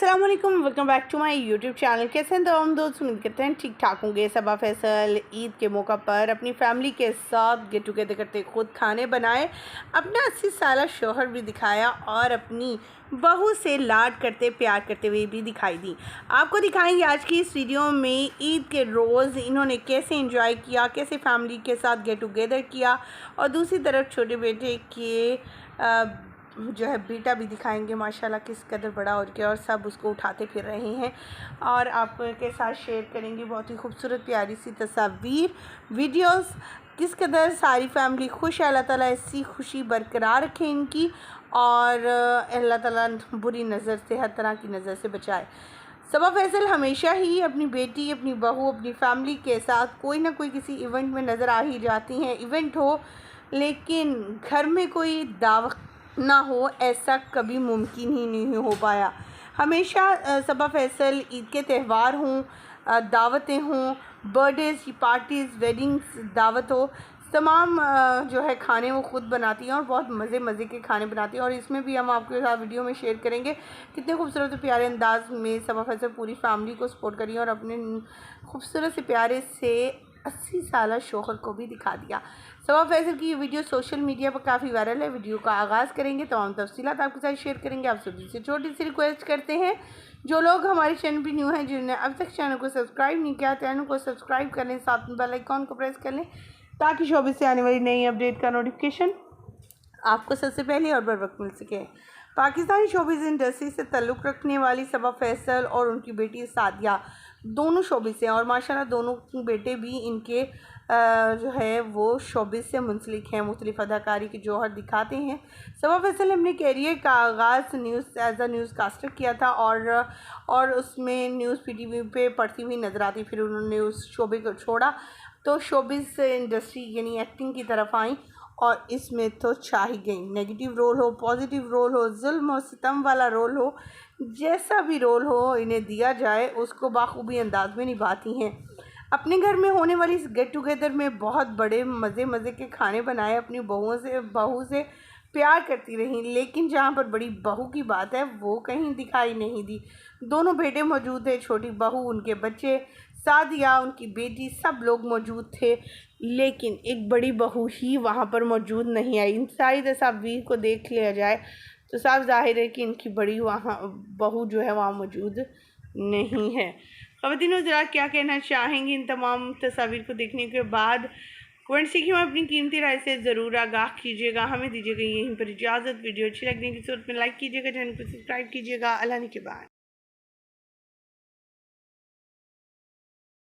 अस्सलाम वालेकुम, welcome back to my YouTube channel. कैसे हैं तमाम दोस्त? उम्मीद करते हैं ठीक ठाक होंगे। सबा फैसल ईद के मौका पर अपनी फैमिली के साथ गेट टुगेदर करते, खुद खाने बनाए, अपना 80 साल शोहर भी दिखाया और अपनी बहू से लाड करते प्यार करते हुए भी दिखाई दी। आपको दिखाएंगे आज की इस वीडियो में ईद के रोज़ इन्होंने कैसे एंजॉय किया, कैसे फैमिली के साथ गेट टुगेदर किया, और दूसरी तरफ छोटे बेटे के जो है बेटा भी दिखाएंगे माशाल्लाह किस कदर बड़ा हो गया और सब उसको उठाते फिर रहे हैं। और आपके साथ शेयर करेंगे बहुत ही खूबसूरत प्यारी सी तस्वीर, वीडियोस। किस कदर सारी फैमिली खुश है। अल्लाह ताला ऐसी खुशी बरकरार रखे इनकी, और अल्लाह ताला बुरी नज़र से, हर तरह की नज़र से बचाए। सबा फैसल हमेशा ही अपनी बेटी, अपनी बहू, अपनी फैमिली के साथ कोई ना कोई किसी इवेंट में नज़र आ ही जाती हैं। इवेंट हो लेकिन घर में कोई दावत ना हो, ऐसा कभी मुमकिन ही नहीं हो पाया। हमेशा सबा फैसल ईद के त्यौहार हों, दावतें हों, बर्थडेज़ की पार्टीज़, वेडिंग्स, दावत हो, तमाम जो है खाने वो ख़ुद बनाती हैं और बहुत मज़े के खाने बनाती हैं। और इसमें भी हम आपके साथ वीडियो में शेयर करेंगे कितने खूबसूरत और प्यारे अंदाज में सबा फैसल पूरी फैमिली को सपोर्ट करी और अपने खूबसूरत से प्यारे से 80 साल शोहर को भी दिखा दिया। सबा फैसल की ये वीडियो सोशल मीडिया पर काफ़ी वायरल है। वीडियो का आगाज़ करेंगे, तमाम तफसीलात आपके साथ शेयर करेंगे। आप सभी से छोटी सी रिक्वेस्ट करते हैं, जो लोग हमारे चैनल पर न्यू हैं, जिन्होंने अब तक चैनल को सब्सक्राइब नहीं किया, चैनल को सब्सक्राइब कर लें, साथ में बेल आइकॉन को प्रेस कर लें ताकि शोबे से आने वाली नई अपडेट का नोटिफिकेशन आपको सबसे पहले और बर वक्त मिल सके। पाकिस्तानी शोबिज़ इंडस्ट्री से ताल्लुक़ रखने वाली सबा फैसल और उनकी बेटी सादिया दोनों शोबिज़ से हैं, और माशाल्लाह दोनों बेटे भी इनके जो है वो शोबिज़ से मुंसलिक हैं, मुख्तलिफ़ अदाकारी के जौहर दिखाते हैं। सबा फैसल ने अपने कैरियर का आगाज़ एज अ न्यूज़ कास्टर किया था, और उसमें न्यूज़ PTV पे पढ़ती हुई नज़र आती। फिर उन्होंने उस शोबे को छोड़ा तो शोबिज़ इंडस्ट्री यानी एक्टिंग की तरफ आई, और इसमें तो चाह ही गई। नेगेटिव रोल हो, पॉजिटिव रोल हो, जुल्म और सितम वाला रोल हो, जैसा भी रोल हो इन्हें दिया जाए उसको बाखूबी अंदाज में निभाती हैं। अपने घर में होने वाली इस गेट टुगेदर में बहुत बड़े मज़े के खाने बनाए, अपनी बहू से प्यार करती रहीं, लेकिन जहाँ पर बड़ी बहू की बात है वो कहीं दिखाई नहीं दी। दोनों बेटे मौजूद थे, छोटी बहू, उनके बच्चे, सादिया, उनकी बेटी, सब लोग मौजूद थे, लेकिन एक बड़ी बहू ही वहाँ पर मौजूद नहीं आई। इन सारी तस्वीर को देख लिया जाए तो साफ जाहिर है कि इनकी बड़ी वहाँ बहू जो है वहाँ मौजूद नहीं है। ख़वातीन ज़रा क्या कहना चाहेंगी इन तमाम तस्वीर को देखने के बाद? कमेंट सीखिए, अपनी कीमती राय से ज़रूर आगाह कीजिएगा। हमें दीजिएगा यहीं पर इजाज़त। वीडियो अच्छी लगने की सूरत में लाइक कीजिएगा, चैनल को सब्सक्राइब कीजिएगा। अल्लाह के बाद।